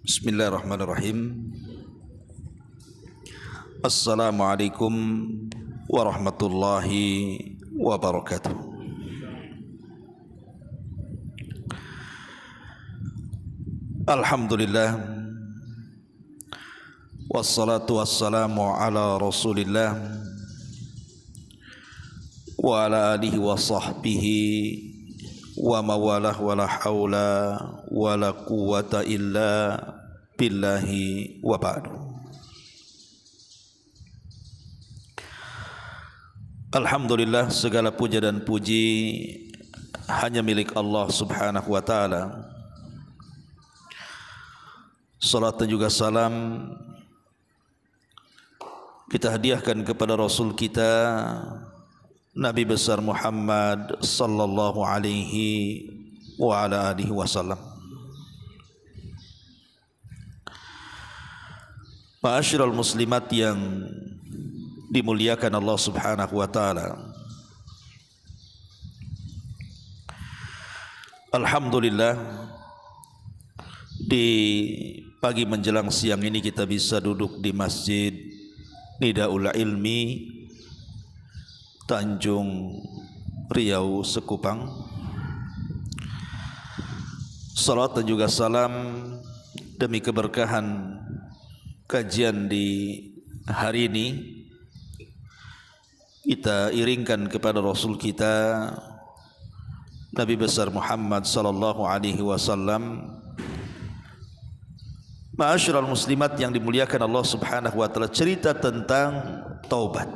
Bismillahirrahmanirrahim. Assalamualaikum warahmatullahi wabarakatuh. Alhamdulillah, wassalatu wassalamu ala Rasulillah wa ala alihi wa sahbihi wa mawalah wa la hawla wa la quwwata illa billahi wa ba'du. Alhamdulillah, segala puja dan puji hanya milik Allah subhanahu wa ta'ala. Salat dan juga salam kita hadiahkan kepada Rasul kita Nabi besar Muhammad sallallahu alaihi wa ala alihi wasallam. Ma'asyiral muslimat yang dimuliakan Allah subhanahu wa ta'ala, alhamdulillah, di pagi menjelang siang ini kita bisa duduk di Masjid Nidaul Ilmi Tanjung Riau Sekupang. Salat dan juga salam demi keberkahan kajian di hari ini kita iringkan kepada Rasul kita Nabi besar Muhammad sallallahu alaihi wasallam. Ma'asyiral muslimat yang dimuliakan Allah subhanahu wa ta'ala, cerita tentang taubat.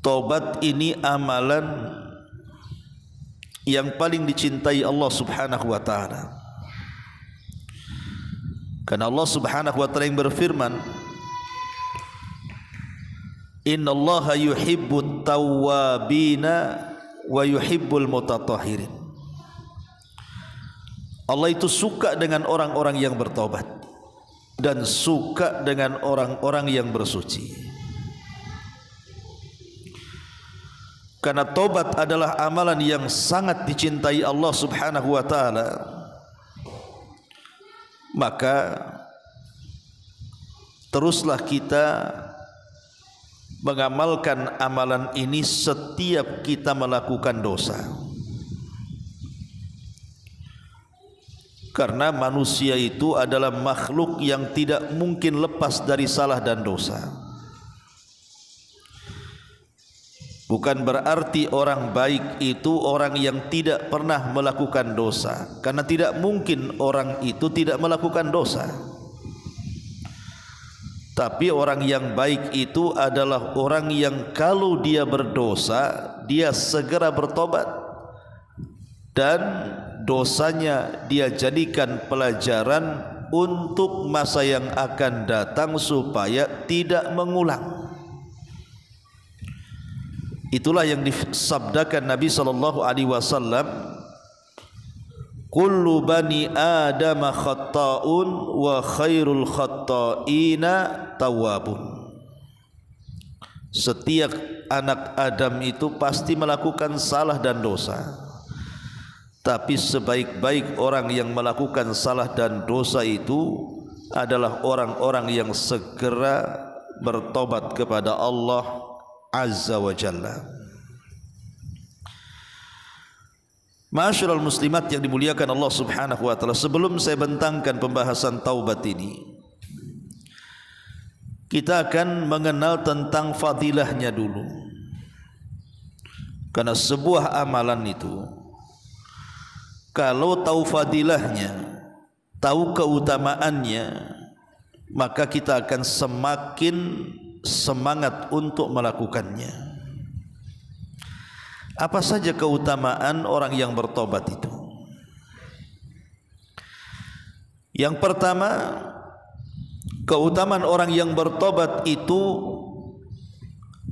Taubat ini amalan yang paling dicintai Allah subhanahu wa ta'ala, karena Allah subhanahu wa ta'ala yang berfirman, innallaha yuhibbut tawwabina wa yuhibbul mutatahhirin. Allah itu suka dengan orang-orang yang bertobat dan suka dengan orang-orang yang bersuci. Karena tobat adalah amalan yang sangat dicintai Allah subhanahu wa ta'ala, maka teruslah kita mengamalkan amalan ini setiap kita melakukan dosa. Karena manusia itu adalah makhluk yang tidak mungkin lepas dari salah dan dosa. Bukan berarti orang baik itu orang yang tidak pernah melakukan dosa, karena tidak mungkin orang itu tidak melakukan dosa. Tapi orang yang baik itu adalah orang yang kalau dia berdosa, dia segera bertobat dan dosanya dia jadikan pelajaran untuk masa yang akan datang supaya tidak mengulang. Itulah yang disabdakan Nabi sallallahu alaihi wasallam, kullu bani adam khata'un wa khairul khata'ina tawwabun. Setiap anak Adam itu pasti melakukan salah dan dosa, tapi sebaik-baik orang yang melakukan salah dan dosa itu adalah orang-orang yang segera bertobat kepada Allah Azza wa Jalla. Ma'asyiral muslimat yang dimuliakan Allah subhanahu wa ta'ala, sebelum saya bentangkan pembahasan taubat ini, kita akan mengenal tentang fadilahnya dulu. Karena sebuah amalan itu, kalau tahu fadilahnya, tahu keutamaannya, maka kita akan semakin semangat untuk melakukannya. Apa saja keutamaan orang yang bertobat itu? Yang pertama, keutamaan orang yang bertobat itu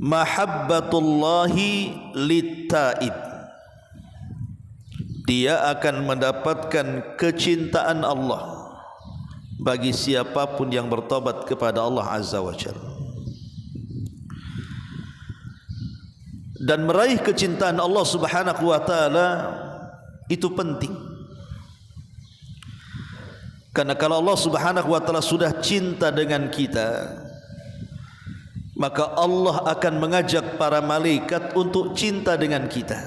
mahabbatullahi littaib. Dia akan mendapatkan kecintaan Allah bagi siapapun yang bertobat kepada Allah Azza wa Jalla. Dan meraih kecintaan Allah subhanahu wa ta'ala itu penting. Karena kalau Allah Subhanahu wa taala sudah cinta dengan kita, maka Allah akan mengajak para malaikat untuk cinta dengan kita.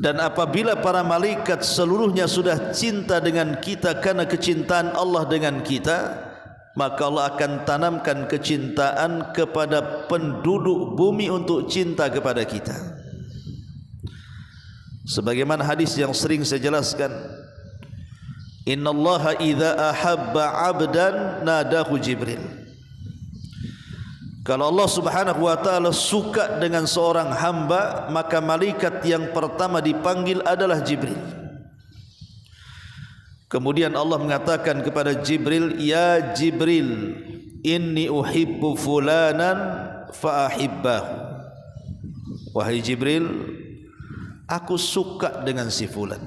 Dan apabila para malaikat seluruhnya sudah cinta dengan kita karena kecintaan Allah dengan kita, maka Allah akan tanamkan kecintaan kepada penduduk bumi untuk cinta kepada kita. Sebagaimana hadis yang sering saya jelaskan, innallaha idza ahabba 'abdan nadahu Jibril. Kalau Allah Subhanahu wa taala suka dengan seorang hamba, maka malaikat yang pertama dipanggil adalah Jibril. Kemudian Allah mengatakan kepada Jibril, "Ya Jibril, inni uhibbu fulanan fa ahibbahu." Wahai Jibril, aku suka dengan si fulan.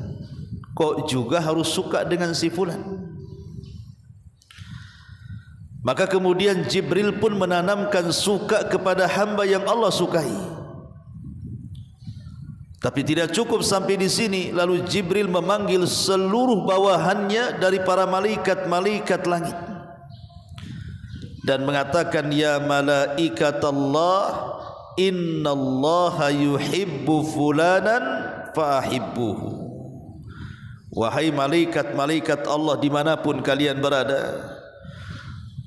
Kok juga harus suka dengan si fulan? Maka kemudian Jibril pun menanamkan suka kepada hamba yang Allah sukai. Tapi tidak cukup sampai di sini, lalu Jibril memanggil seluruh bawahannya dari para malaikat-malaikat langit dan mengatakan, "Ya malaikatallah, innallaha yuhibbu fulanan fa'ahibbuhu." Wahai malaikat-malaikat Allah dimanapun kalian berada,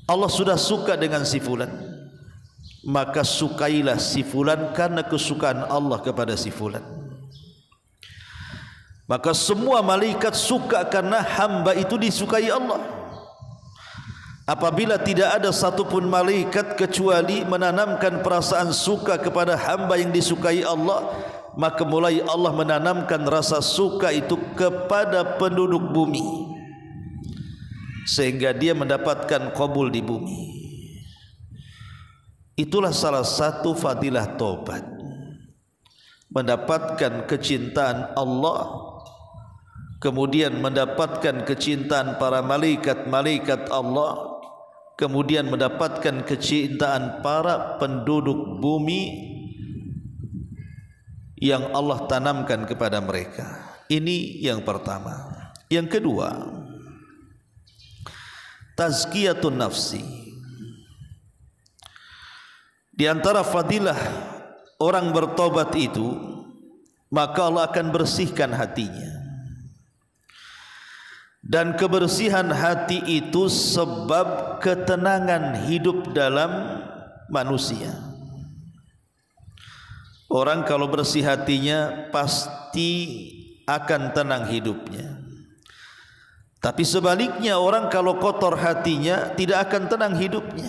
Allah sudah suka dengan si fulan, maka sukailah si fulan karena kesukaan Allah kepada si fulan. Maka semua malaikat suka karena hamba itu disukai Allah. Apabila tidak ada satupun malaikat kecuali menanamkan perasaan suka kepada hamba yang disukai Allah, maka mulai Allah menanamkan rasa suka itu kepada penduduk bumi, sehingga dia mendapatkan qabul di bumi. Itulah salah satu fadilah taubat, mendapatkan kecintaan Allah, kemudian mendapatkan kecintaan para malaikat-malaikat Allah, kemudian mendapatkan kecintaan para penduduk bumi yang Allah tanamkan kepada mereka. Ini yang pertama. Yang kedua, tazkiyatun nafsi. Di antara fadilah orang bertobat itu, maka Allah akan bersihkan hatinya. Dan kebersihan hati itu sebab ketenangan hidup dalam manusia. Orang kalau bersih hatinya pasti akan tenang hidupnya. Tapi sebaliknya, orang kalau kotor hatinya tidak akan tenang hidupnya.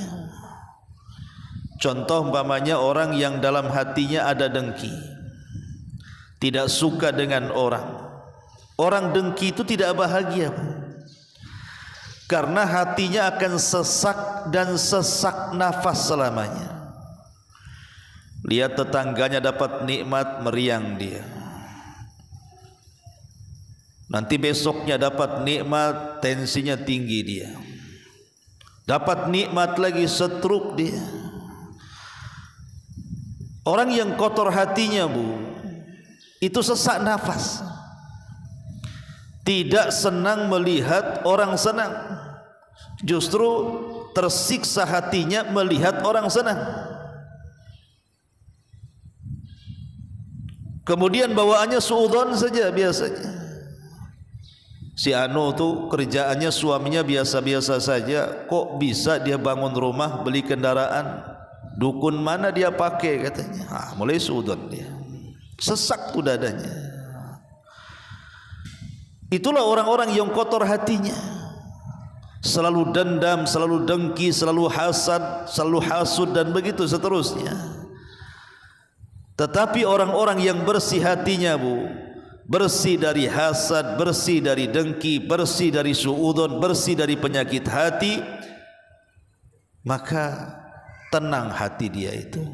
Contoh umpamanya orang yang dalam hatinya ada dengki, tidak suka dengan orang. Orang dengki itu tidak bahagia, karena hatinya akan sesak dan sesak nafas selamanya. Lihat tetangganya dapat nikmat, meriang dia. Nanti besoknya dapat nikmat, tensinya tinggi dia. Dapat nikmat lagi, stroke dia. Orang yang kotor hatinya, itu sesak nafas. Tidak senang melihat orang senang, justru tersiksa hatinya melihat orang senang. Kemudian bawaannya suudzon saja biasanya. Si Anu tuh kerjaannya suaminya biasa-biasa saja, kok bisa dia bangun rumah, beli kendaraan, dukun mana dia pakai katanya. Mulai suudzon dia, sesak tuh dadanya. Itulah orang-orang yang kotor hatinya, selalu dendam, selalu dengki, selalu hasad, selalu hasud, dan begitu seterusnya. Tetapi orang-orang yang bersih hatinya, bersih dari hasad, bersih dari dengki, bersih dari suudzon, bersih dari penyakit hati, maka tenang hati dia itu.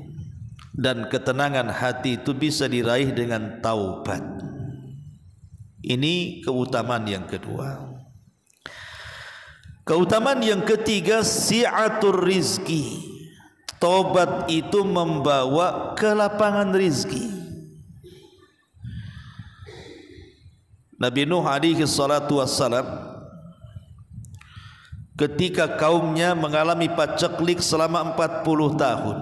Dan ketenangan hati itu bisa diraih dengan taubat. Ini keutamaan yang kedua. Keutamaan yang ketiga, si'atur rizki. Taubat itu membawa kelapangan rizki. Nabi Nuh alaihi salatu wassalam ketika kaumnya mengalami paceklik selama 40 tahun,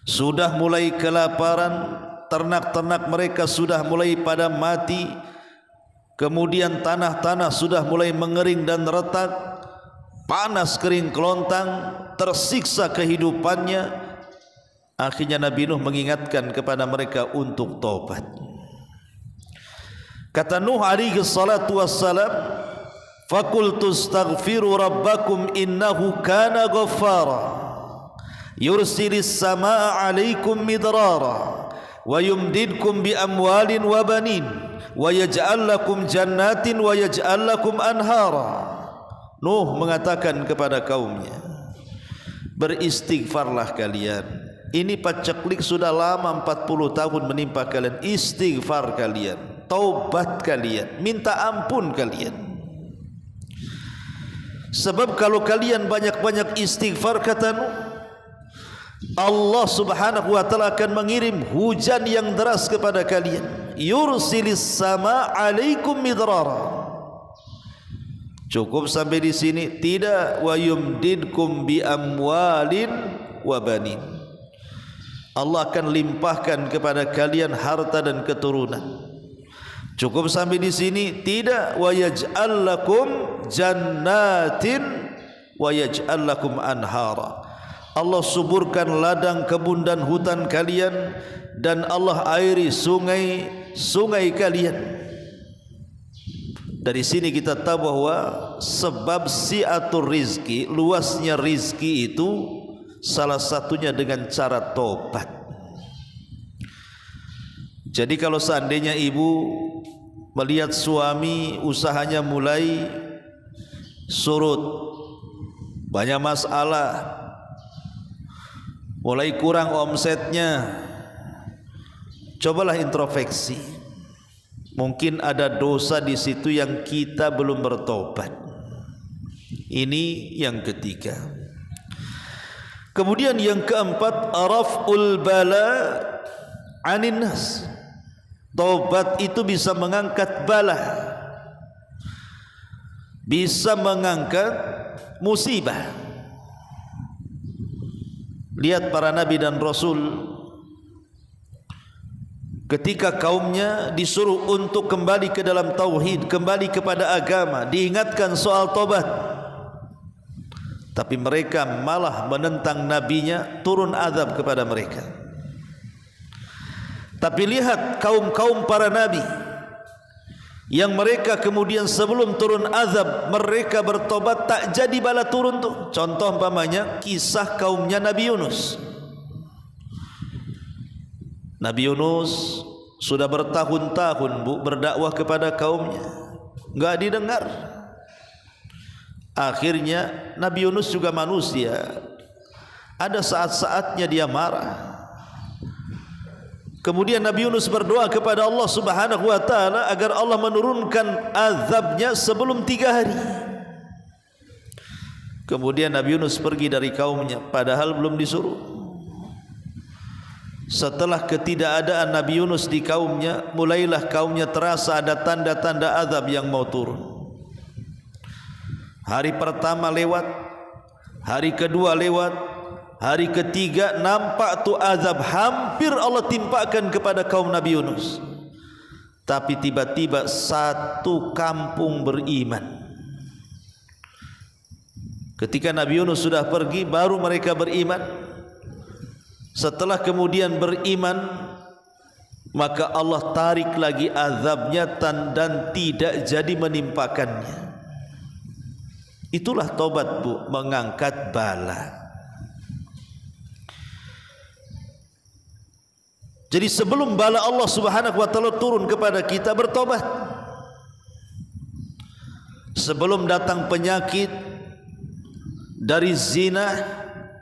sudah mulai kelaparan, ternak-ternak mereka sudah mulai pada mati, kemudian tanah-tanah sudah mulai mengering dan retak, panas kering kelontang, tersiksa kehidupannya. Akhirnya Nabi Nuh mengingatkan kepada mereka untuk taubat. Kata Nuh alaihi salatu wassalam, "Faqultu astaghfiru rabbakum innahu kana ghaffara yursilis samaa 'alaikum midrara wa yumdidkum bi amwalin wa banin wa yaj'al lakum jannatin wa yaj'al lakum anhara." Nuh mengatakan kepada kaumnya, beristighfarlah kalian. Ini paceklik sudah lama 40 tahun menimpa kalian. Istighfar kalian, taubat kalian, minta ampun kalian. Sebab kalau kalian banyak-banyak istighfar, kata Nuh, Allah subhanahu wa ta'ala akan mengirim hujan yang deras kepada kalian. Yursilis sama alaikum midrara. Cukup sampai di sini? Tidak. Wa yumdidkum bi amwalin wa banin. Allah akan limpahkan kepada kalian harta dan keturunan. Cukup sampai di sini? Tidak. Wa yaj'al lakum jannatin wa yaj'al lakum anhara. Allah suburkan ladang kebun dan hutan kalian, dan Allah airi sungai-sungai kalian. Dari sini kita tahu bahwa sebab si'atur rizki, luasnya rizki itu salah satunya dengan cara tobat. Jadi kalau seandainya ibu melihat suami usahanya mulai surut, banyak masalah, mulai kurang omsetnya, cobalah introspeksi. Mungkin ada dosa di situ yang kita belum bertobat. Ini yang ketiga. Kemudian yang keempat, raf'ul bala 'anin nas. Taubat itu bisa mengangkat bala, bisa mengangkat musibah. Lihat para nabi dan rasul, ketika kaumnya disuruh untuk kembali ke dalam tauhid, kembali kepada agama, diingatkan soal taubat, tapi mereka malah menentang nabinya, turun azab kepada mereka. Tapi lihat kaum-kaum para nabi yang mereka kemudian sebelum turun azab mereka bertobat, tak jadi bala turun tuh. Contoh umpamanya kisah kaumnya Nabi Yunus. Nabi Yunus sudah bertahun-tahun berdakwah kepada kaumnya, enggak didengar. Akhirnya Nabi Yunus juga manusia, ada saat-saatnya dia marah. Kemudian Nabi Yunus berdoa kepada Allah subhanahu wa ta'ala agar Allah menurunkan azabnya sebelum 3 hari. Kemudian Nabi Yunus pergi dari kaumnya padahal belum disuruh. Setelah ketidakadaan Nabi Yunus di kaumnya, mulailah kaumnya terasa ada tanda-tanda azab yang mau turun. Hari pertama lewat, hari kedua lewat, hari ketiga nampak tu azab hampir Allah timpakan kepada kaum Nabi Yunus. Tapi tiba-tiba satu kampung beriman. Ketika Nabi Yunus sudah pergi, baru mereka beriman. Setelah kemudian beriman, maka Allah tarik lagi azabnya dan tidak jadi menimpakannya. Itulah taubat, Bu, mengangkat bala. Jadi sebelum bala Allah subhanahu wa ta'ala turun kepada kita, bertobat. Sebelum datang penyakit dari zina,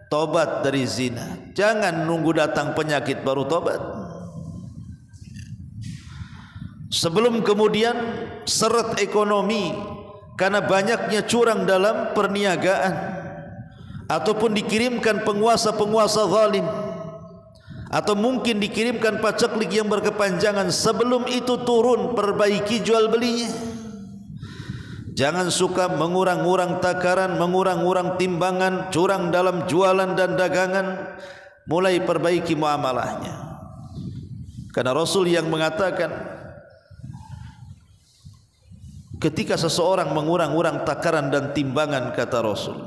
tobat dari zina. Jangan nunggu datang penyakit baru tobat. Sebelum kemudian seret ekonomi karena banyaknya curang dalam perniagaan, ataupun dikirimkan penguasa-penguasa zalim, atau mungkin dikirimkan paceklik yang berkepanjangan. Sebelum itu turun, perbaiki jual belinya. Jangan suka mengurang-urang takaran, mengurang-urang timbangan, curang dalam jualan dan dagangan. Mulai perbaiki muamalahnya. Karena Rasul yang mengatakan, ketika seseorang mengurang-urang takaran dan timbangan, kata Rasul,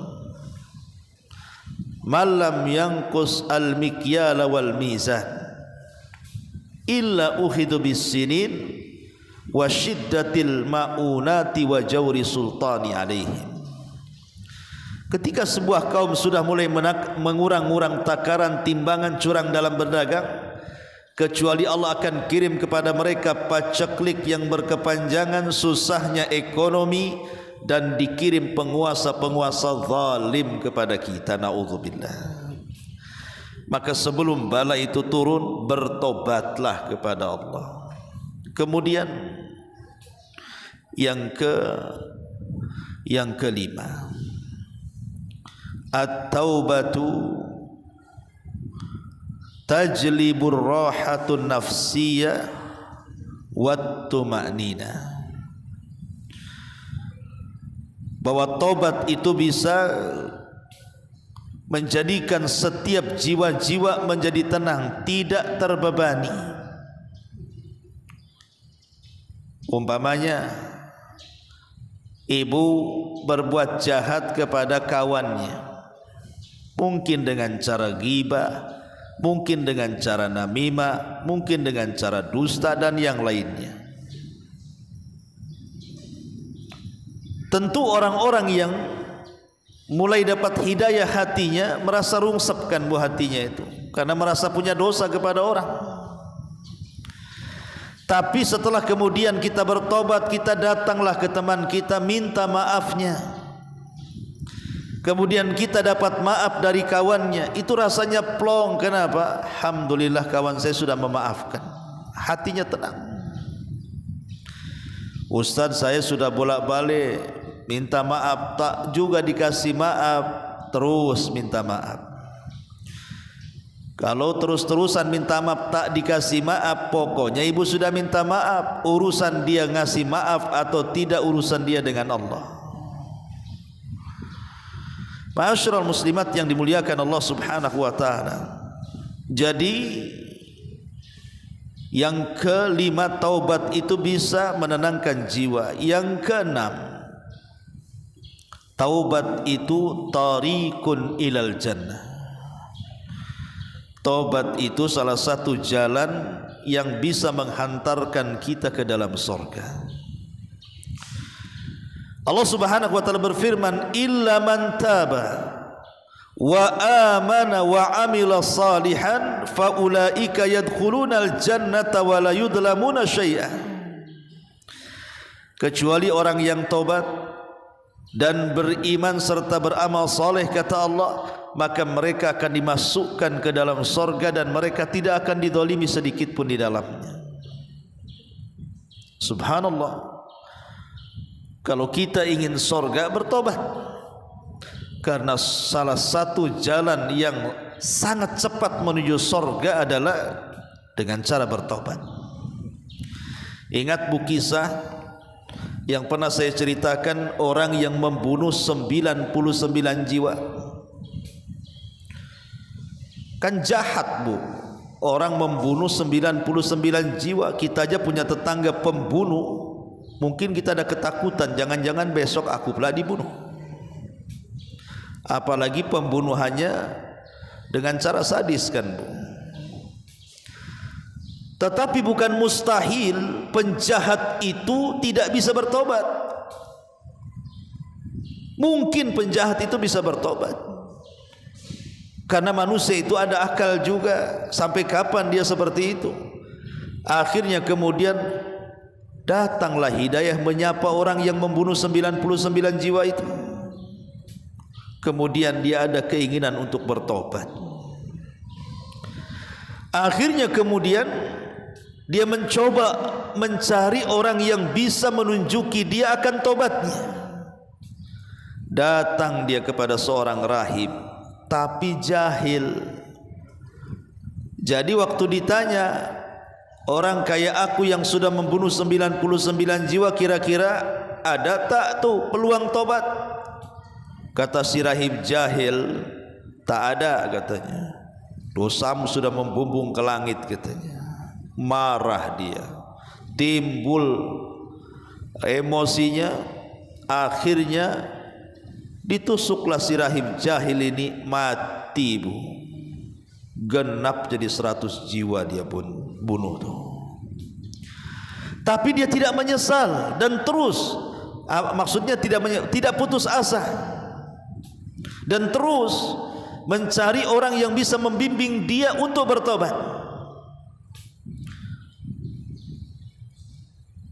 malam yanqus al-mikyala wal mizan illa ukhidu bis-sinin wa syiddatil ma'unati wa jawri sultani alaihim. Ketika sebuah kaum sudah mulai mengurang-urang takaran, timbangan, curang dalam berdagang, kecuali Allah akan kirim kepada mereka paceklik yang berkepanjangan, susahnya ekonomi, dan dikirim penguasa-penguasa zalim kepada kita. Na'udzubillah. Maka sebelum bala itu turun, bertobatlah kepada Allah. Kemudian yang kelima, at-taubatu tajlibur rahatun nafsiyah wat tuma'nina. Bahwa taubat itu bisa menjadikan setiap jiwa-jiwa menjadi tenang, tidak terbebani. Umpamanya ibu berbuat jahat kepada kawannya, mungkin dengan cara ghibah, mungkin dengan cara namimah, mungkin dengan cara dusta dan yang lainnya. Tentu orang-orang yang mulai dapat hidayah hatinya merasa rungsepkan buah hatinya itu, karena merasa punya dosa kepada orang. Tapi setelah kemudian kita bertobat, kita datanglah ke teman kita, minta maafnya. Kemudian kita dapat maaf dari kawannya, itu rasanya plong. Kenapa? Alhamdulillah kawan saya sudah memaafkan. Hatinya tenang. Ustaz, saya sudah bolak-balik minta maaf, tak juga dikasih maaf, terus minta maaf. Kalau terus-terusan minta maaf tak dikasih maaf, pokoknya ibu sudah minta maaf, urusan dia ngasih maaf atau tidak urusan dia dengan Allah. Ma'asyiral muslimat yang dimuliakan Allah Subhanahu wa taala. Jadi yang kelima, taubat itu bisa menenangkan jiwa. Yang keenam, taubat itu tariqun ilal jannah. Taubat itu salah satu jalan yang bisa menghantarkan kita ke dalam surga. Allah Subhanahu wa taala berfirman, illa man taba wa amana wa amila salihan fa ulaika yadkhulunal jannata wa la yudlamuna syai'a. Kecuali orang yang taubat dan beriman serta beramal soleh, kata Allah, maka mereka akan dimasukkan ke dalam sorga dan mereka tidak akan didolimi sedikit pun di dalamnya. Subhanallah. Kalau kita ingin sorga, bertobat. Karena salah satu jalan yang sangat cepat menuju sorga adalah dengan cara bertobat. Ingat bu kisah yang pernah saya ceritakan, orang yang membunuh 99 jiwa. Kan jahat bu, orang membunuh 99 jiwa. Kita aja punya tetangga pembunuh, mungkin kita ada ketakutan, jangan-jangan besok aku pula dibunuh. Apalagi pembunuhannya dengan cara sadis kan bu. Tetapi bukan mustahil penjahat itu tidak bisa bertobat. Mungkin penjahat itu bisa bertobat, karena manusia itu ada akal juga. Sampai kapan dia seperti itu? Akhirnya kemudian datanglah hidayah menyapa orang yang membunuh 99 jiwa itu. Kemudian dia ada keinginan untuk bertobat. Akhirnya kemudian dia mencoba mencari orang yang bisa menunjuki dia akan tobatnya. Datang dia kepada seorang rahib, tapi jahil. Jadi waktu ditanya orang kayak aku yang sudah membunuh 99 jiwa, kira-kira ada tak tuh peluang tobat? Kata si rahib jahil, tak ada katanya. Dosamu sudah membumbung ke langit katanya. Marah dia, timbul emosinya, akhirnya ditusuklah si rahib jahil ini, mati bu. Genap jadi 100 jiwa dia pun bunuh tuh. Tapi dia tidak menyesal dan terus, maksudnya tidak putus asa, dan terus mencari orang yang bisa membimbing dia untuk bertobat.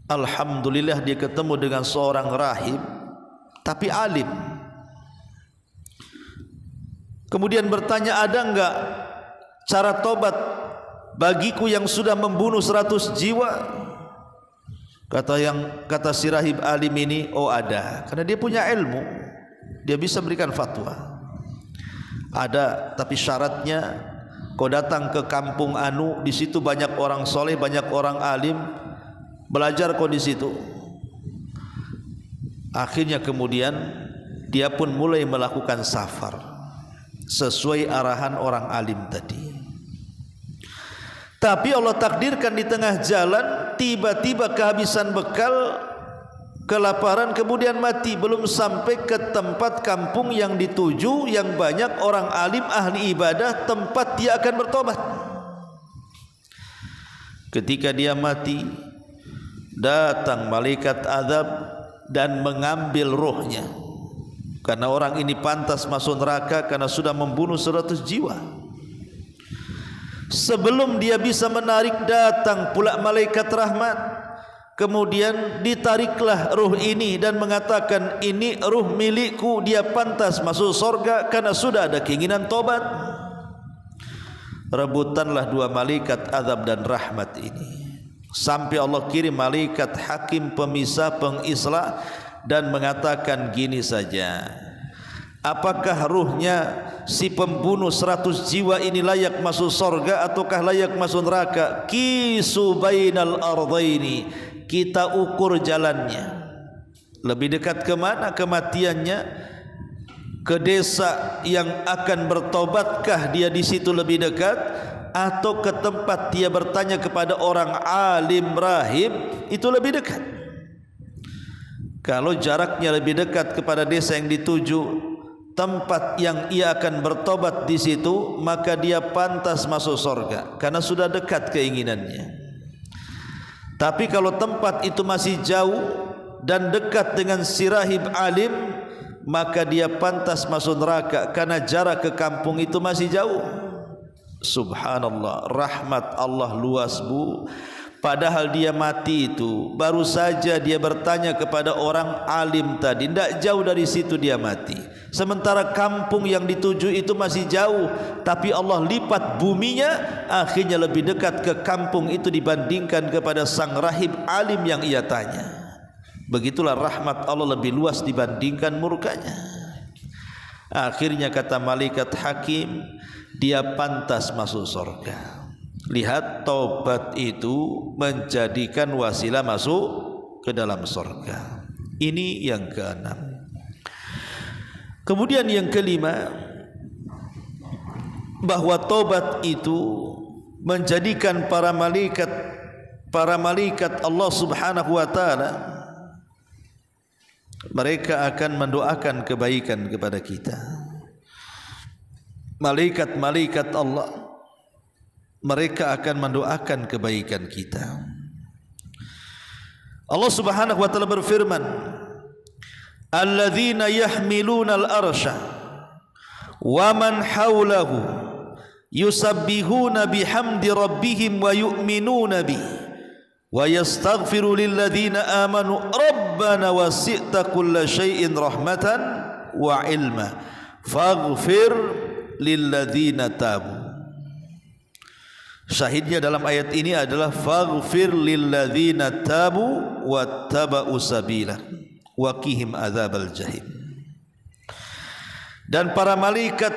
Alhamdulillah dia ketemu dengan seorang rahib tapi alim. Kemudian bertanya, ada enggak cara tobat bagiku yang sudah membunuh 100 jiwa? Kata si rahib alim ini, oh ada, karena dia punya ilmu, dia bisa berikan fatwa. Ada, tapi syaratnya kau datang ke kampung anu, di situ banyak orang soleh, banyak orang alim, belajar kau di situ. Akhirnya kemudian dia pun mulai melakukan safar sesuai arahan orang alim tadi. Tapi Allah takdirkan di tengah jalan tiba-tiba kehabisan bekal, kelaparan, kemudian mati. Belum sampai ke tempat kampung yang dituju yang banyak orang alim ahli ibadah, tempat dia akan bertobat. Ketika dia mati, datang malaikat azab dan mengambil rohnya, karena orang ini pantas masuk neraka karena sudah membunuh 100 jiwa. Sebelum dia bisa menarik, datang pula malaikat rahmat. Kemudian ditariklah ruh ini dan mengatakan, ini ruh milikku, dia pantas masuk surga karena sudah ada keinginan tobat. Rebutanlah dua malaikat azab dan rahmat ini, sampai Allah kirim malaikat hakim, pemisah, pengislah, dan mengatakan gini saja, apakah ruhnya si pembunuh 100 jiwa ini layak masuk surga ataukah layak masuk neraka? Kisu bainal ardaini, kita ukur jalannya, lebih dekat ke mana kematiannya? Ke desa yang akan bertobatkah dia di situ lebih dekat, atau ke tempat dia bertanya kepada orang alim rahib itu lebih dekat? Kalau jaraknya lebih dekat kepada desa yang dituju, tempat yang ia akan bertobat di situ, maka dia pantas masuk surga karena sudah dekat keinginannya. Tapi kalau tempat itu masih jauh dan dekat dengan si rahib alim, maka dia pantas masuk neraka karena jarak ke kampung itu masih jauh. Subhanallah, rahmat Allah luas bu. Padahal dia mati itu baru saja dia bertanya kepada orang alim tadi, tidak jauh dari situ dia mati. Sementara kampung yang dituju itu masih jauh, tapi Allah lipat buminya, akhirnya lebih dekat ke kampung itu dibandingkan kepada sang rahib alim yang ia tanya. Begitulah rahmat Allah lebih luas dibandingkan murkanya. Akhirnya kata malaikat hakim, dia pantas masuk surga. Lihat, taubat itu menjadikan wasilah masuk ke dalam surga. Ini yang keenam. Kemudian yang kelima, bahwa taubat itu menjadikan para malaikat Allah Subhanahu wa taala, mereka akan mendoakan kebaikan kepada kita. Malaikat-malaikat Allah, mereka akan mendoakan kebaikan kita. Allah Subhanahu wa taala berfirman, alladzina yahmiluna al-arsha wa man hawlahu yusabbihuna bihamdi rabbihim wa yu'minuna bi wa yastaghfiru lilladzina amanu rabbana wasi'ta kulla syai'in rahmatan wa ilma faghfir lilladzina tabu. Syahidnya dalam ayat ini adalah faghfir lilladzina tabu wattaba'u sabila wa qihim adzabal jahim. Dan para malaikat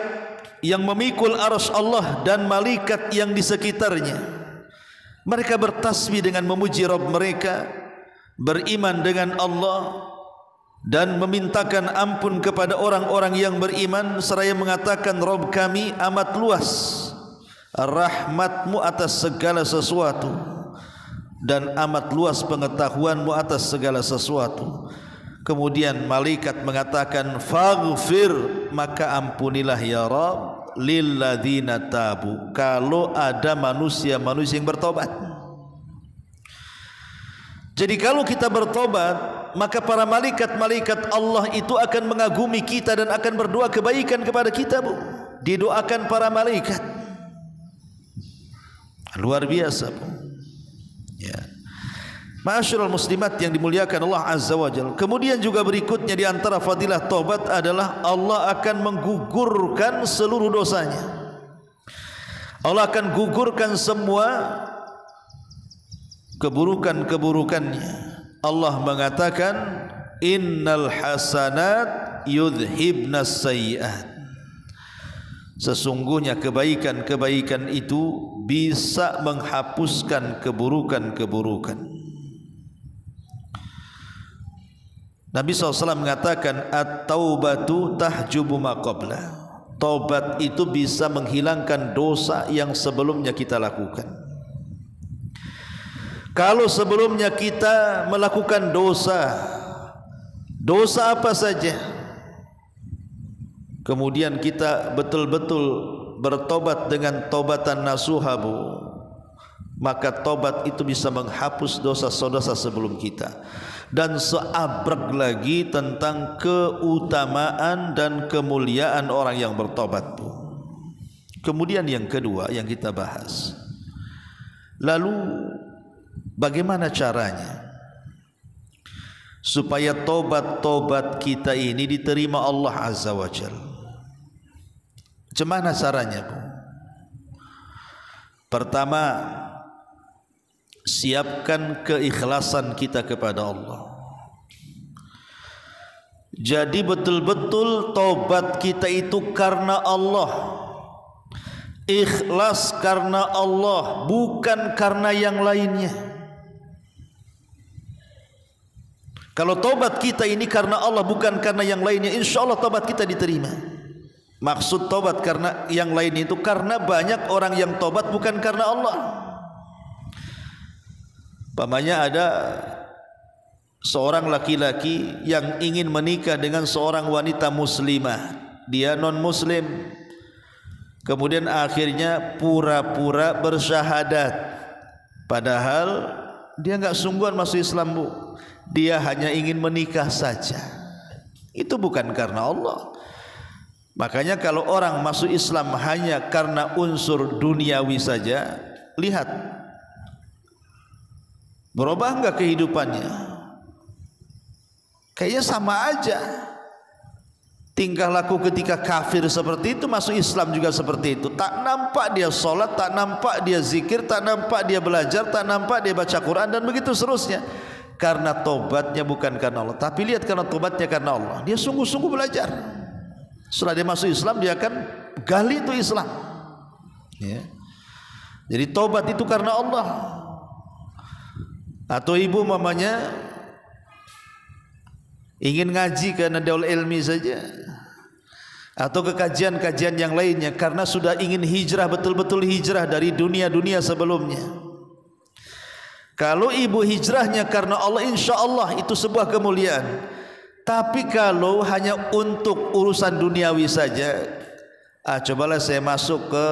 yang memikul arsy Allah dan malaikat yang di sekitarnya. Mereka bertasbih dengan memuji Rabb mereka, beriman dengan Allah dan memintakan ampun kepada orang-orang yang beriman, seraya mengatakan, Rabb kami amat luas rahmatmu atas segala sesuatu dan amat luas pengetahuanmu atas segala sesuatu. Kemudian malaikat mengatakan, faghfir, maka ampunilah ya Rabb, lilladzina tabu, kalau ada manusia-manusia yang bertobat. Jadi kalau kita bertobat, maka para malaikat-malaikat Allah itu akan mengagumi kita dan akan berdoa kebaikan kepada kita, Bu. Didoakan para malaikat. Luar biasa, Bu. Ya. Ma'asyiral muslimat yang dimuliakan Allah Azza wa Jalla. Kemudian juga berikutnya di antara fadilah taubat adalah Allah akan menggugurkan seluruh dosanya. Allah akan gugurkan semua keburukan-keburukannya. Allah mengatakan, innal hasanat yudhibnas sayyi'at. Sesungguhnya kebaikan-kebaikan itu bisa menghapuskan keburukan-keburukan. Nabi SAW mengatakan, at-taubatu tahjubu ma qabla. Taubat itu bisa menghilangkan dosa yang sebelumnya kita lakukan. Kalau sebelumnya kita melakukan dosa apa saja, kemudian kita betul-betul bertobat dengan taubatan nasuha, Bu, maka tobat itu bisa menghapus dosa-dosa sebelum kita. Dan seabrek lagi tentang keutamaan dan kemuliaan orang yang bertobat, Bu. Kemudian yang kedua yang kita bahas, lalu bagaimana caranya supaya tobat-tobat kita ini diterima Allah Azza wa Jalla? Macam mana caranya, Bu? Pertama, siapkan keikhlasan kita kepada Allah. Jadi betul-betul tobat kita itu karena Allah, ikhlas karena Allah, bukan karena yang lainnya. Kalau tobat kita ini karena Allah, bukan karena yang lainnya, insya Allah tobat kita diterima. Maksud tobat karena yang lain itu karena banyak orang yang tobat bukan karena Allah. Pamannya ada seorang laki-laki yang ingin menikah dengan seorang wanita muslimah, dia non muslim, kemudian akhirnya pura-pura bersyahadat, padahal dia enggak sungguhan masuk Islam, Bu. Dia hanya ingin menikah saja. Itu bukan karena Allah. Makanya kalau orang masuk Islam hanya karena unsur duniawi saja, lihat berubah enggak kehidupannya? Kayaknya sama aja. Tingkah laku ketika kafir seperti itu, masuk Islam juga seperti itu. Tak nampak dia sholat, tak nampak dia zikir, tak nampak dia belajar, tak nampak dia baca Quran, dan begitu seterusnya. Karena tobatnya bukan karena Allah, tapi lihat karena tobatnya karena Allah. Dia sungguh-sungguh belajar. Setelah dia masuk Islam, dia akan gali itu Islam. Ya. Jadi tobat itu karena Allah. Atau ibu mamanya ingin ngaji karena daul ilmi saja, atau ke kajian-kajian yang lainnya karena sudah ingin hijrah, betul-betul hijrah dari dunia-dunia sebelumnya. Kalau ibu hijrahnya karena Allah, insya Allah itu sebuah kemuliaan. Tapi kalau hanya untuk urusan duniawi saja, cobalah saya masuk ke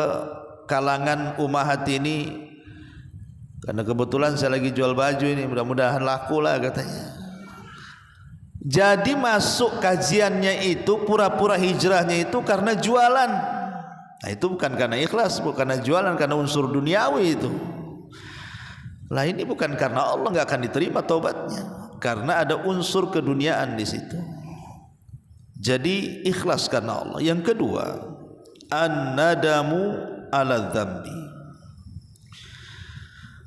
kalangan umahat ini, karena kebetulan saya lagi jual baju ini, mudah-mudahan laku lah katanya. Jadi masuk kajiannya itu, pura-pura hijrahnya itu karena jualan. Nah itu bukan karena ikhlas, bukan karena jualan, karena unsur duniawi itu. Lah ini bukan karena Allah, nggak akan diterima taubatnya, karena ada unsur keduniaan di situ. Jadi ikhlas karena Allah. Yang kedua, an-nadamu ala dzambi.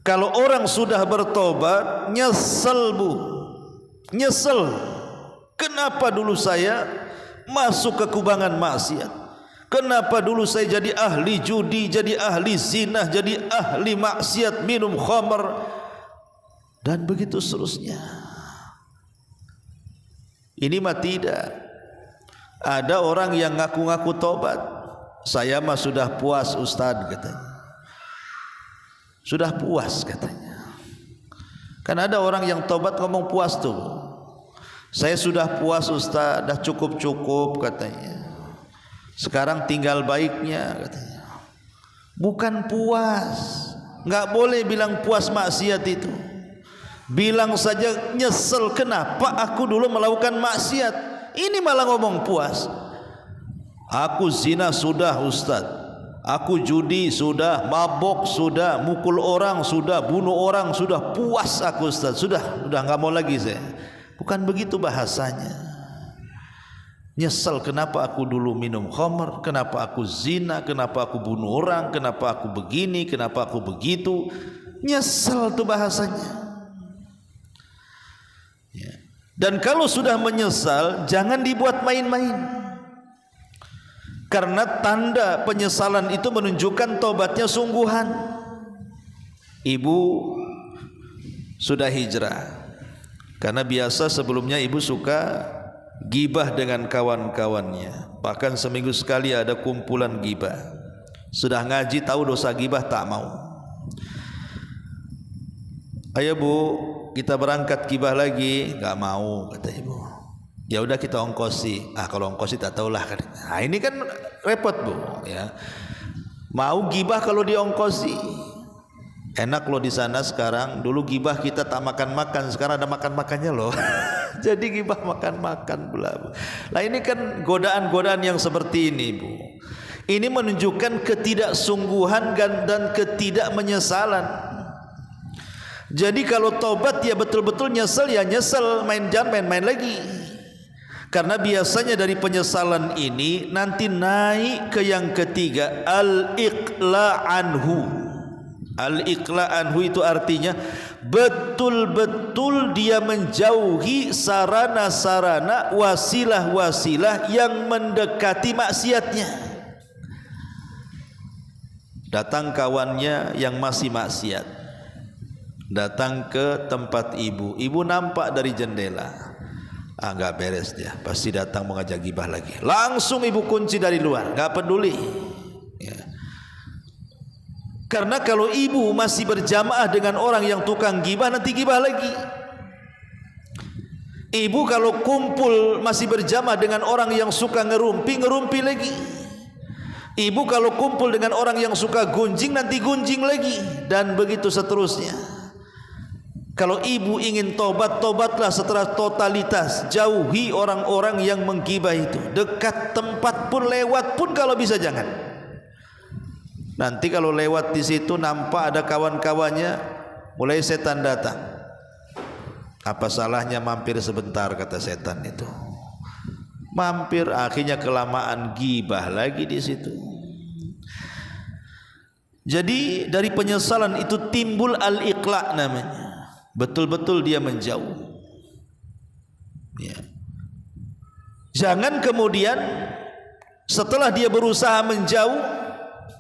Kalau orang sudah bertobat, nyesel, Bu, nyesel. Kenapa dulu saya masuk ke kubangan maksiat? Kenapa dulu saya jadi ahli judi, jadi ahli zina, jadi ahli maksiat, minum khamr, dan begitu seterusnya. Ini mah tidak. Ada orang yang ngaku-ngaku tobat. Saya mah sudah puas Ustaz katanya. Sudah puas katanya. Kan ada orang yang tobat ngomong puas tuh. Saya sudah puas Ustaz, dah cukup-cukup katanya. Sekarang tinggal baiknya katanya. Bukan puas. Enggak boleh bilang puas maksiat itu. Bilang saja nyesel, kenapa aku dulu melakukan maksiat. Ini malah ngomong puas. Aku zina sudah Ustaz, aku judi sudah, mabok sudah, mukul orang sudah, bunuh orang sudah, puas aku Ustaz, sudah enggak mau lagi saya. Bukan begitu bahasanya. Nyesel kenapa aku dulu minum khamr, kenapa aku zina, kenapa aku bunuh orang, kenapa aku begini, kenapa aku begitu. Nyesel itu bahasanya. Ya. Dan kalau sudah menyesal, jangan dibuat main-main. Karena tanda penyesalan itu menunjukkan tobatnya sungguhan. Ibu sudah hijrah. Karena biasa sebelumnya ibu suka gibah dengan kawan-kawannya. Bahkan seminggu sekali ada kumpulan gibah. Sudah ngaji tahu dosa gibah tak mau. Ayo Bu, kita berangkat gibah lagi. Enggak mau kata ibu. Ya udah kita ongkosi. Kalau ongkosi tak tahulah kan. Nah ini kan repot Bu ya. Mau gibah kalau diongkosi. Enak loh di sana sekarang. Dulu gibah kita tak makan-makan, sekarang ada makan-makannya loh. Jadi gibah makan-makan pula Bu. Nah ini kan godaan-godaan yang seperti ini Bu. Ini menunjukkan ketidaksungguhan dan ketidakmenyesalan. Jadi kalau tobat ya betul-betul nyesel ya nyesel, jangan main-main lagi. Karena biasanya dari penyesalan ini nanti naik ke yang ketiga, al-iqla anhu. Al-iqla anhu itu artinya betul-betul dia menjauhi sarana-sarana, wasilah-wasilah yang mendekati maksiatnya. Datang kawannya yang masih maksiat, datang ke tempat ibu, ibu nampak dari jendela, enggak beres dia, pasti datang mengajak gibah lagi. Langsung ibu kunci dari luar, enggak peduli ya. Karena kalau ibu masih berjamaah dengan orang yang tukang gibah, nanti gibah lagi. Ibu kalau kumpul masih berjamaah dengan orang yang suka ngerumpi lagi. Ibu kalau kumpul dengan orang yang suka gunjing, nanti gunjing lagi. Dan begitu seterusnya. Kalau ibu ingin tobat, tobatlah setelah totalitas. Jauhi orang-orang yang menggibah itu. Dekat tempat pun, lewat pun kalau bisa jangan. Nanti kalau lewat di situ nampak ada kawan-kawannya, mulai setan datang. Apa salahnya mampir sebentar kata setan itu. Mampir, akhirnya kelamaan gibah lagi di situ. Jadi dari penyesalan itu timbul al-iqla namanya. Betul-betul dia menjauh. Ya. Jangan kemudian setelah dia berusaha menjauh,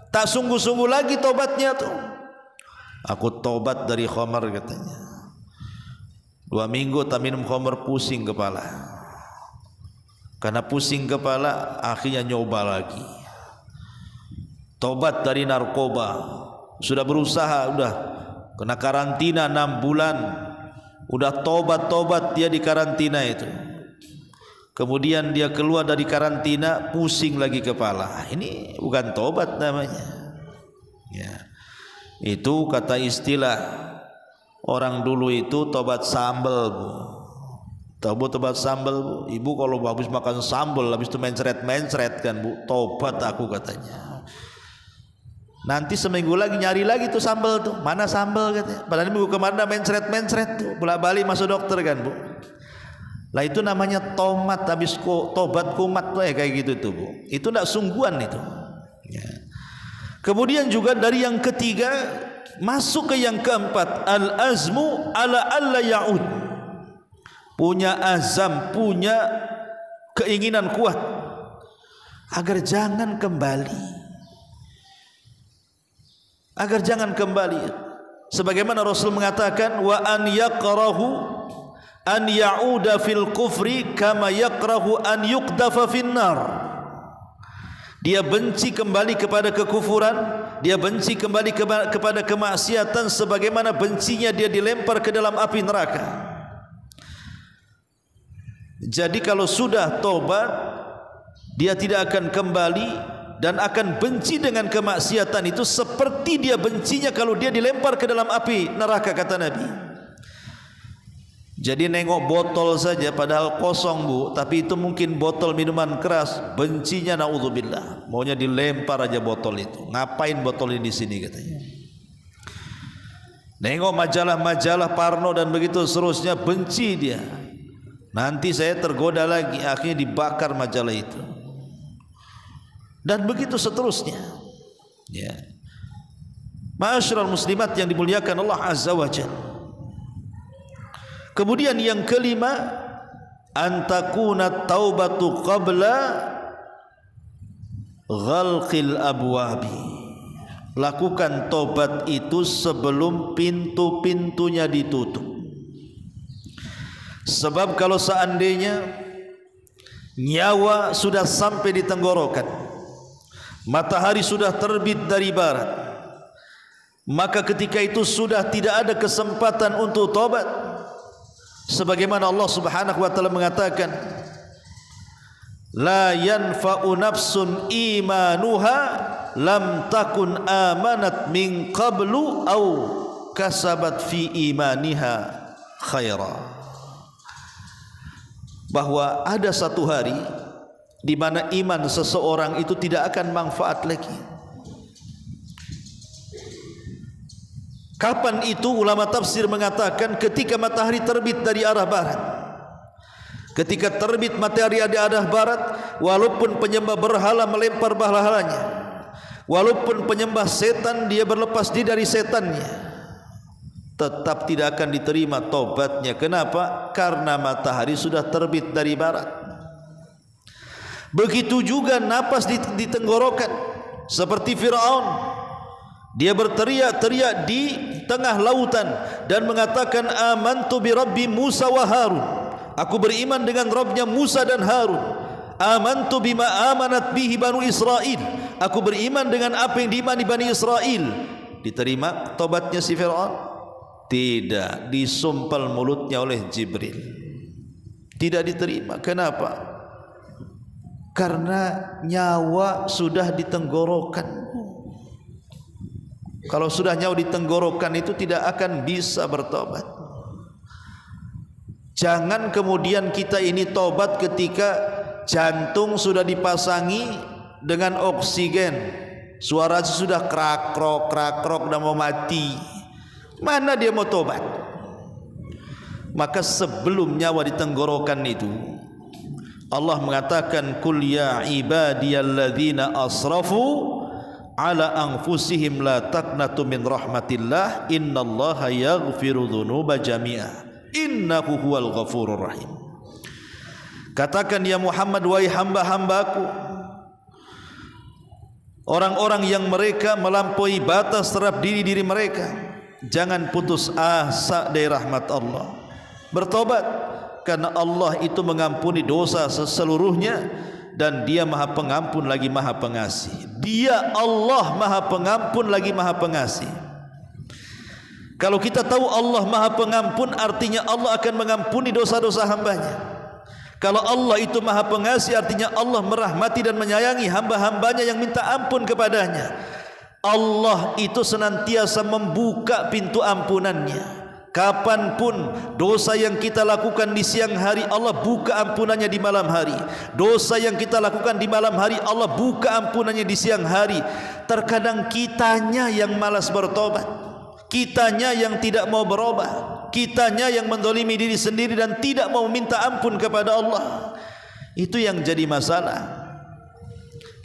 tak sungguh-sungguh lagi tobatnya tuh. Aku tobat dari khamar katanya. 2 minggu tak minum khamar, pusing kepala. Karena pusing kepala akhirnya nyoba lagi. Tobat dari narkoba. Sudah berusaha, udah kena karantina 6 bulan. Udah tobat-tobat dia di karantina itu. Kemudian dia keluar dari karantina, pusing lagi kepala. Ini bukan tobat namanya. Ya. Itu kata istilah orang dulu itu tobat sambal Bu. Tahu tobat sambal Bu? Ibu kalau habis makan sambal, habis itu mencret-mencret kan Bu, tobat aku katanya. Nanti seminggu lagi nyari lagi tuh sambal tuh. Mana sambal katanya? Padahal minggu kemarin mencret-mencret tuh. Bolak-balik masuk dokter kan Bu. Lah itu namanya tomat, habis tobat kumat tuh ya kayak gitu tuh Bu. Itu enggak sungguhan itu. Ya. Kemudian juga dari yang ketiga masuk ke yang keempat, al-azmu ala alla ya'ud. Punya azam, punya keinginan kuat agar jangan kembali, agar jangan kembali. Sebagaimana Rasul mengatakan, wa an yakrahu an ya'uda fil kufri kama yakrahu an yuqdafa finnar. Dia benci kembali kepada kekufuran, dia benci kembali kepada kemaksiatan sebagaimana bencinya dia dilempar ke dalam api neraka. Jadi kalau sudah tobat, dia tidak akan kembali dan akan benci dengan kemaksiatan itu seperti dia bencinya kalau dia dilempar ke dalam api neraka, kata Nabi. Jadi nengok botol saja padahal kosong, Bu, tapi itu mungkin botol minuman keras, bencinya naudzubillah, maunya dilempar aja botol itu. Ngapain botol ini di sini, katanya. Nengok majalah-majalah Parno dan begitu seterusnya, benci dia. Nanti saya tergoda lagi, akhirnya dibakar majalah itu. Dan begitu seterusnya. Ya. Ma'asyiral muslimat yang dimuliakan Allah Azza wa Jalla. Kemudian yang kelima, antakuna taubatu qabla ghalqil abwabi. Lakukan tobat itu sebelum pintu-pintunya ditutup. Sebab kalau seandainya nyawa sudah sampai di tenggorokan, matahari sudah terbit dari barat, maka ketika itu sudah tidak ada kesempatan untuk tobat. Sebagaimana Allah Subhanahu wa taala mengatakan, la yanfa'u nafsun imanuha lam takun amanat min qablu aw kasabat fi imaniha khaira. Bahwa ada satu hari di mana iman seseorang itu tidak akan manfaat lagi. Kapan itu? Ulama tafsir mengatakan ketika matahari terbit dari arah barat. Ketika terbit matahari dari arah barat, walaupun penyembah berhala melempar berhalanya, walaupun penyembah setan dia berlepas diri dari setannya, tetap tidak akan diterima tobatnya. Kenapa? Karena matahari sudah terbit dari barat. Begitu juga napas di tenggorokan, seperti Fir'aun. Dia berteriak-teriak di tengah lautan dan mengatakan, amantu bi rabbi Musa wa Harun. Aku beriman dengan Rabbnya Musa dan Harun. Amantu bima amanat bihi banu Israel. Aku beriman dengan apa yang diimani Bani Israel. Diterima tobatnya si Fir'aun? Tidak, disumpal mulutnya oleh Jibril. Tidak diterima. Kenapa? Karena nyawa sudah di tenggorokan. Kalau sudah nyawa di tenggorokan itu tidak akan bisa bertobat. Jangan kemudian kita ini tobat ketika jantung sudah dipasangi dengan oksigen, suara sudah krak-krok dan mau mati. Mana dia mau tobat? Maka sebelum nyawa di tenggorokan itu, Allah mengatakan, kul ya ibadiyalladzina asrafu ala anfusihim la taqnatu min rahmatillah innallaha yaghfiru dzunuba jami'a innahu huwal ghafurur rahim. Katakan ya Muhammad, wahai hamba-hambaku, orang-orang yang mereka melampaui batas terhadap diri mereka, jangan putus asa dari rahmat Allah. Bertobat, karena Allah itu mengampuni dosa seluruhnya dan Dia Maha Pengampun lagi Maha Pengasih. Dia Allah Maha Pengampun lagi Maha Pengasih. Kalau kita tahu Allah Maha Pengampun, artinya Allah akan mengampuni dosa-dosa hambanya. Kalau Allah itu Maha Pengasih, artinya Allah merahmati dan menyayangi hamba-hambanya yang minta ampun kepadanya. Allah itu senantiasa membuka pintu ampunannya. Kapanpun dosa yang kita lakukan di siang hari, Allah buka ampunannya di malam hari. Dosa yang kita lakukan di malam hari, Allah buka ampunannya di siang hari. Terkadang kitanya yang malas bertobat, kitanya yang tidak mau berubah, kitanya yang menzalimi diri sendiri dan tidak mau minta ampun kepada Allah. Itu yang jadi masalah.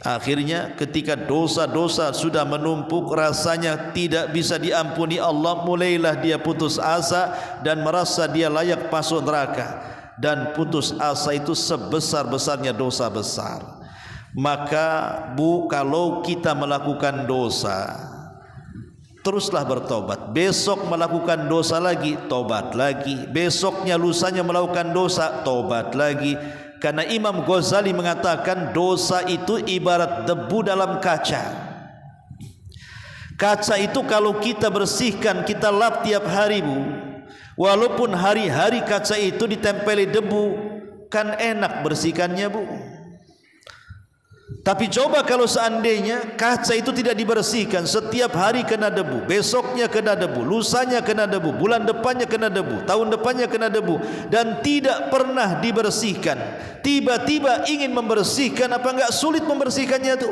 Akhirnya ketika dosa-dosa sudah menumpuk, rasanya tidak bisa diampuni Allah, mulailah dia putus asa dan merasa dia layak masuk neraka. Dan putus asa itu sebesar-besarnya dosa besar. Maka Bu, kalau kita melakukan dosa, teruslah bertobat. Besok melakukan dosa lagi, tobat lagi. Besoknya lusanya melakukan dosa, tobat lagi. Karena Imam Ghazali mengatakan dosa itu ibarat debu dalam kaca. Kaca itu kalau kita bersihkan, kita lap tiap hari Bu, walaupun hari-hari kaca itu ditempeli debu, kan enak bersihkannya Bu. Tapi coba kalau seandainya kaca itu tidak dibersihkan, setiap hari kena debu, besoknya kena debu, lusanya kena debu, bulan depannya kena debu, tahun depannya kena debu, dan tidak pernah dibersihkan. Tiba-tiba ingin membersihkan, apa enggak sulit membersihkannya tuh?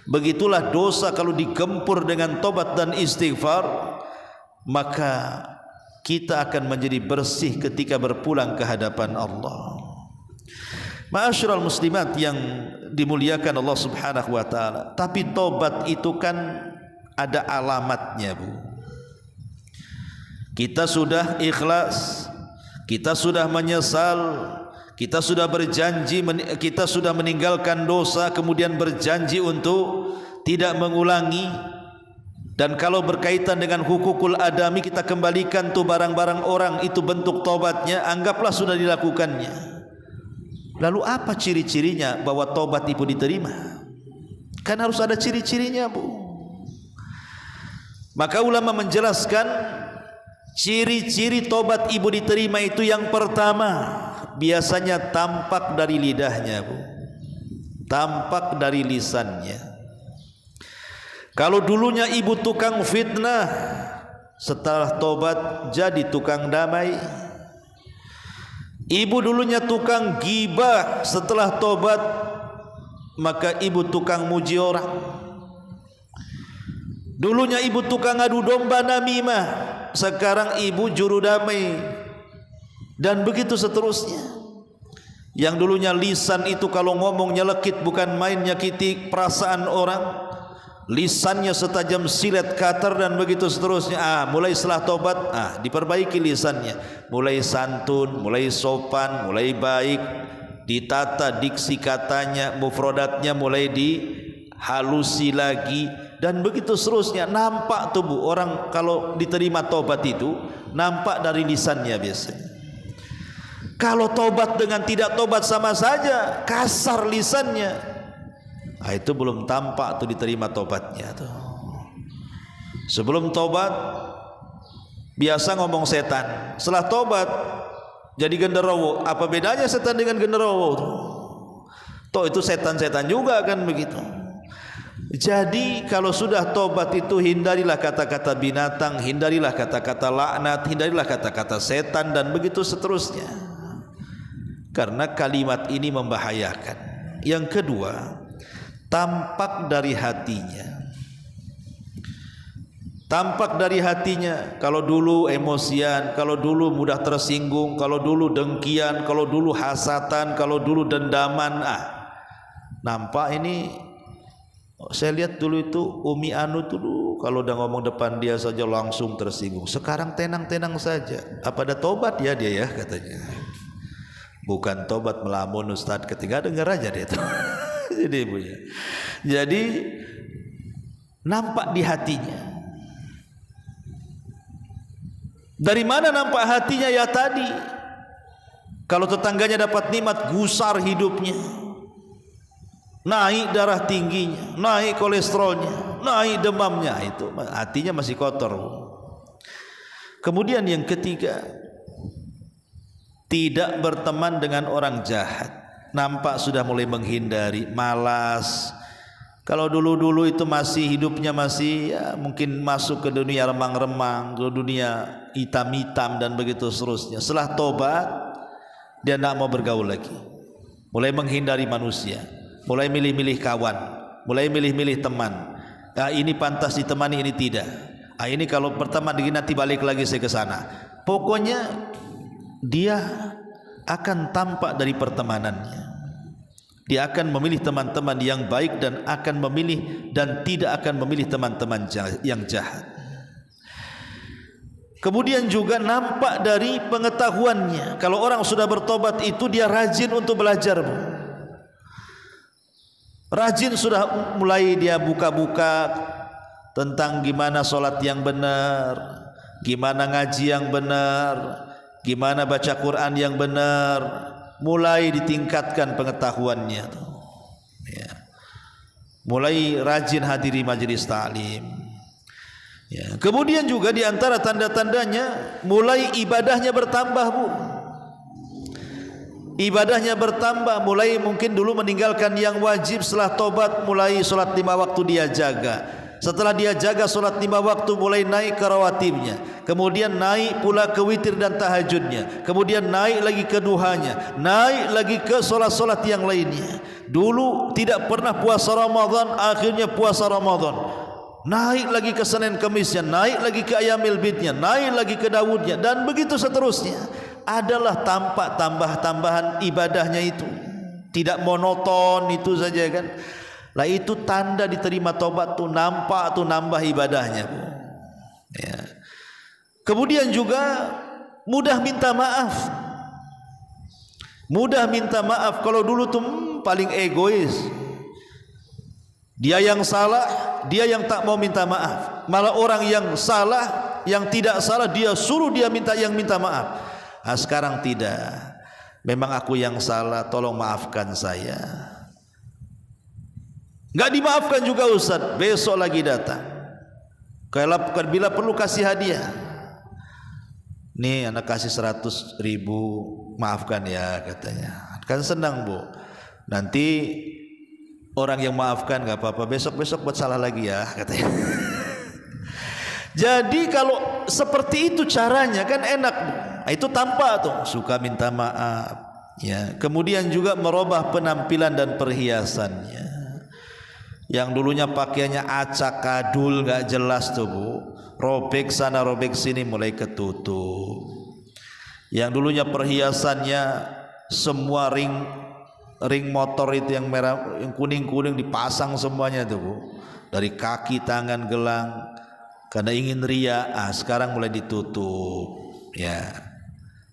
Begitulah dosa kalau digempur dengan tobat dan istighfar, maka kita akan menjadi bersih ketika berpulang ke hadapan Allah. Ma'asyiral muslimat yang dimuliakan Allah Subhanahu wa taala. Tapi tobat itu kan ada alamatnya Bu. Kita sudah ikhlas, kita sudah menyesal, kita sudah berjanji, kita sudah meninggalkan dosa, kemudian berjanji untuk tidak mengulangi. Dan kalau berkaitan dengan hukukul adami, kita kembalikan tuh barang-barang orang, itu bentuk tobatnya, anggaplah sudah dilakukannya. Lalu apa ciri-cirinya bahwa tobat itu diterima? Kan harus ada ciri-cirinya Bu. Maka ulama menjelaskan ciri-ciri tobat ibu diterima itu, yang pertama biasanya tampak dari lidahnya Bu, tampak dari lisannya. Kalau dulunya ibu tukang fitnah, setelah tobat jadi tukang damai. Ibu dulunya tukang gibah, setelah tobat maka ibu tukang muji orang. Dulunya ibu tukang adu domba namimah, sekarang ibu juru damai. Dan begitu seterusnya. Yang dulunya lisan itu kalau ngomong nyelekit, bukan main nyakiti perasaan orang. Lisannya setajam silet cutter dan begitu seterusnya. Mulai setelah tobat, diperbaiki lisannya, mulai santun, mulai sopan, mulai baik, ditata diksi katanya, mufrodatnya mulai dihalusi lagi, dan begitu seterusnya. Nampak tuh Bu, orang kalau diterima tobat itu nampak dari lisannya biasanya. Kalau tobat dengan tidak tobat sama saja, kasar lisannya, itu belum tampak tuh diterima tobatnya tuh. Sebelum tobat biasa ngomong setan, setelah tobat jadi genderowo. Apa bedanya setan dengan genderowo tuh? Toh itu setan-setan juga kan begitu. Jadi kalau sudah tobat itu hindarilah kata-kata binatang, hindarilah kata-kata laknat, hindarilah kata-kata setan dan begitu seterusnya. Karena kalimat ini membahayakan. Yang kedua, tampak dari hatinya. Tampak dari hatinya. Kalau dulu emosian, kalau dulu mudah tersinggung, kalau dulu dengkian, kalau dulu hasatan, kalau dulu dendaman, nampak ini. Saya lihat dulu itu Umi Anu dulu kalau udah ngomong depan dia saja langsung tersinggung. Sekarang tenang-tenang saja. Apa ada tobat ya dia ya katanya. Bukan tobat melamun Ustaz, ketika dengar aja dia itu. Jadi ibu ya. Jadi nampak di hatinya. Dari mana nampak hatinya? Ya tadi, kalau tetangganya dapat nikmat, gusar hidupnya, naik darah tingginya, naik kolesterolnya, naik demamnya, itu hatinya masih kotor. Kemudian yang ketiga, tidak berteman dengan orang jahat. Nampak sudah mulai menghindari, malas. Kalau dulu-dulu itu masih hidupnya masih mungkin masuk ke dunia remang-remang, ke dunia hitam-hitam dan begitu seterusnya. Setelah tobat dia tidak mau bergaul lagi, mulai menghindari manusia, mulai milih-milih kawan, mulai milih-milih teman. Ini pantas ditemani, ini tidak. Ini kalau berteman dengan nanti balik lagi saya ke sana. Pokoknya dia akan tampak dari pertemanannya. Dia akan memilih teman-teman yang baik dan akan memilih dan tidak akan memilih teman-teman yang jahat. Kemudian juga nampak dari pengetahuannya. Kalau orang sudah bertobat itu dia rajin untuk belajar. Rajin sudah mulai dia buka-buka tentang gimana sholat yang benar, gimana ngaji yang benar, gimana baca Quran yang benar, mulai ditingkatkan pengetahuannya tuh. Ya. Mulai rajin hadiri majelis ta'lim. Ya. Kemudian juga di antara tanda-tandanya mulai ibadahnya bertambah, Bu. Ibadahnya bertambah, mulai mungkin dulu meninggalkan yang wajib, setelah tobat mulai sholat 5 waktu dia jaga. Setelah dia jaga sholat 5 waktu mulai naik ke rawatibnya, kemudian naik pula ke witir dan tahajudnya, kemudian naik lagi ke duhanya, naik lagi ke sholat-sholat yang lainnya. Dulu tidak pernah puasa Ramadan, akhirnya puasa Ramadan. Naik lagi ke Senin Kemisnya, naik lagi ke Ayamil Bidnya, naik lagi ke Dawudnya, dan begitu seterusnya. Adalah tampak tambah-tambahan ibadahnya itu, tidak monoton itu saja kan. Lah itu tanda diterima tobat tuh, nampak tuh nambah ibadahnya, Bu. Ya. Kemudian juga mudah minta maaf. Mudah minta maaf. Kalau dulu tuh paling egois. Dia yang salah, dia yang tak mau minta maaf. Malah orang yang salah, yang tidak salah dia suruh dia minta yang minta maaf. Nah, sekarang tidak. Memang aku yang salah, tolong maafkan saya. Enggak dimaafkan juga Ustaz, besok lagi datang. Bila perlu kasih hadiah. Nih anak kasih 100.000, maafkan ya katanya. Kan senang, Bu. Nanti orang yang maafkan enggak apa-apa, besok-besok buat salah lagi ya katanya. Jadi kalau seperti itu caranya kan enak, Bu. Itu tampak tuh suka minta maaf, ya. Kemudian juga merubah penampilan dan perhiasannya. Yang dulunya pakaiannya acak kadul nggak jelas tuh, Bu, robek sana robek sini mulai ketutup. Yang dulunya perhiasannya semua ring motor itu yang merah, yang kuning dipasang semuanya tuh, Bu, dari kaki, tangan, gelang, karena ingin ria. Sekarang mulai ditutup, ya.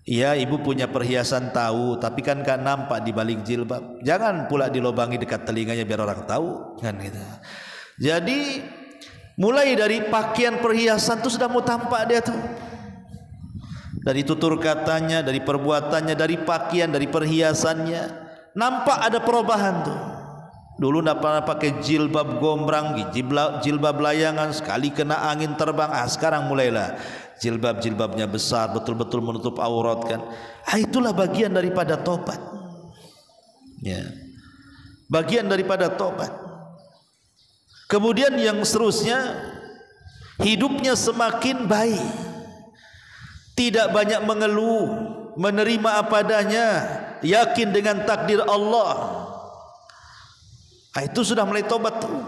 Iya, ibu punya perhiasan tahu, tapi kan gak nampak di balik jilbab. Jangan pula dilobangi dekat telinganya biar orang tahu, kan gitu. Jadi mulai dari pakaian perhiasan itu sudah mau tampak dia tuh. Dari tutur katanya, dari perbuatannya, dari pakaian, dari perhiasannya, nampak ada perubahan tuh. Dulu tidak pernah pakai jilbab gombrang, jilbab layangan, sekali kena angin terbang. Sekarang mulailah jilbabnya besar, betul-betul menutup aurat kan. Itulah bagian daripada tobat, ya. Bagian daripada tobat. Kemudian yang seterusnya, hidupnya semakin baik, tidak banyak mengeluh, menerima apa adanya, yakin dengan takdir Allah. Itu sudah mulai tobat tuh.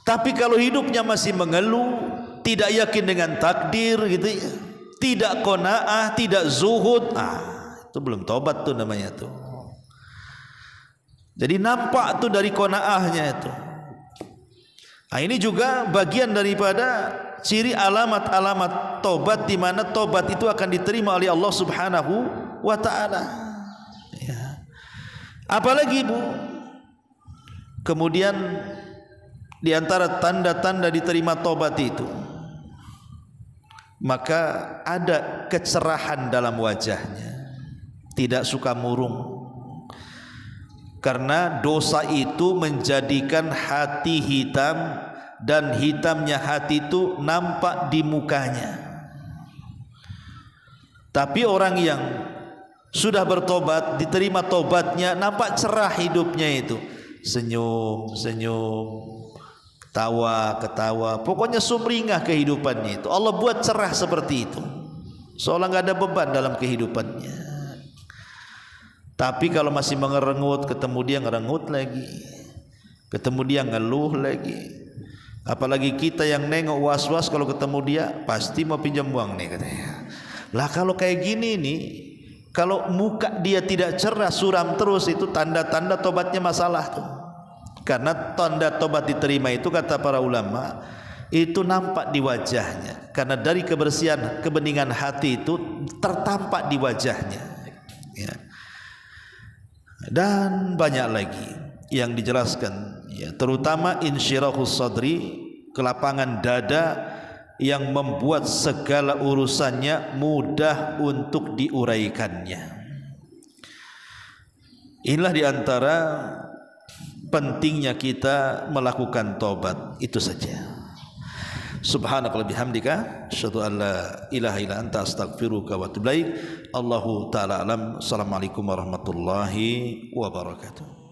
Tapi kalau hidupnya masih mengeluh, tidak yakin dengan takdir gitu ya, tidak qanaah, tidak zuhud, itu belum tobat tuh namanya tuh. Jadi nampak tuh dari qanaahnya itu. Ini juga bagian daripada ciri alamat-alamat tobat, di mana tobat itu akan diterima oleh Allah Subhanahu wa taala. Ya. Apalagi, Bu, kemudian di antara tanda-tanda diterima tobat itu, maka ada kecerahan dalam wajahnya, tidak suka murung. Karena dosa itu menjadikan hati hitam, dan hitamnya hati itu nampak di mukanya. Tapi orang yang sudah bertobat, diterima tobatnya, nampak cerah hidupnya itu. Senyum, ketawa, pokoknya sumringah kehidupannya itu. Allah buat cerah seperti itu, seolah nggak ada beban dalam kehidupannya. Tapi kalau masih mengerengut, ketemu dia ngerengut lagi, ketemu dia ngeluh lagi. Apalagi kita yang nengok was-was, kalau ketemu dia pasti mau pinjam uang nih katanya. Lah kalau kayak gini nih, kalau muka dia tidak cerah, suram terus, itu tanda-tanda tobatnya masalah tuh. Karena tanda tobat diterima itu, kata para ulama, itu nampak di wajahnya. Karena dari kebersihan, kebeningan hati itu tertampak di wajahnya, ya. Dan banyak lagi. yang dijelaskan, ya, terutama insyirahus sadri, kelapangan dada yang membuat segala urusannya mudah untuk diuraikannya. Inilah diantara pentingnya kita melakukan taubat. Itu saja. Subhanakallahumma bihamdika asyhadu an la ilaha illa anta astaghfiruka wa atubu ilaik. Allahu taala alam. Assalamualaikum warahmatullahi wabarakatuh.